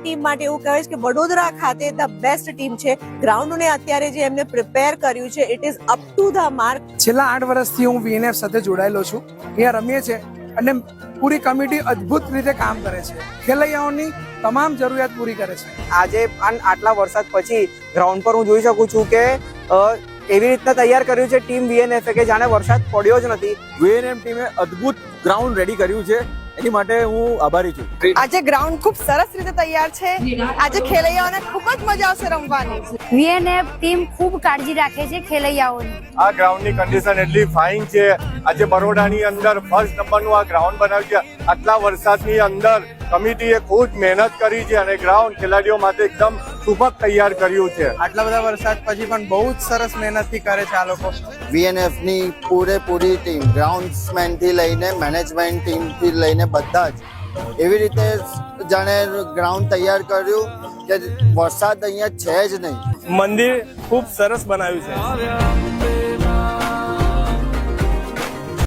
Team માટે એવું કહેવાય છે કે વડોદરા ખાતે ધ બેસ્ટ ટીમ છે. ગ્રાઉન્ડને અત્યારે જે એમને પ્રિપેર કર્યું છે it is up to the mark. છેલ્લા 8 વર્ષથી હું VNF સાથે જોડાયેલો છું. અહીંયા રમીએ છીએ અને પૂરી કમિટી અદ્ભુત રીતે કામ કરે છે. ખેલૈયાઓની તમામ જરૂરિયાત પૂરી કરે છે. આજે આટલા વરસાદ પછી ગ્રાઉન્ડ પર હું જોઈ શકું છું કે એવી રીતના તૈયાર કર્યું છે ટીમ VNF કે જાણે વરસાદ પડ્યો જ નથી. VNF ટીમે અદ્ભુત ગ્રાઉન્ડ રેડી કર્યું છે, એની માટે હું આભારી છું. આજે ગ્રાઉન્ડ ખૂબ સરસ રીતે તૈયાર છે. આજે ખેલૈયાઓને ખૂબ જ મજા આવશે રમવાની. VNF ટીમ ખૂબ કાળજી રાખે છે ખેલૈયાઓની. આ ગ્રાઉન્ડની કન્ડિશન એટલી ફાઇન છે. આજે બરોડાની અંદર ફર્સ્ટ નંબરનું આ ગ્રાઉન્ડ બનાવ્યું છે. આટલા વરસાદની અંદર કમિટીએ ખૂબ મહેનત કરી છે અને ગ્રાઉન્ડ ખેલાડીઓ માટે એકદમ સુપર તૈયાર કર્યું છે. આટલા બધા વરસાદ પછી પણ બહુ જ સરસ મહેનતથી કરે છે આ લોકો. VNF ની પૂરેપૂરી ટીમ ગ્રાઉન્ડ્સમેન થી લઈને મેનેજમેન્ટ ટીમ થી લઈને બધા જ એવી રીતે જાણે ગ્રાઉન્ડ તૈયાર કર્યું કે વરસાદ અહીંયા છે જ નહીં. મંદિર ખૂબ સરસ બનાવ્યું છે.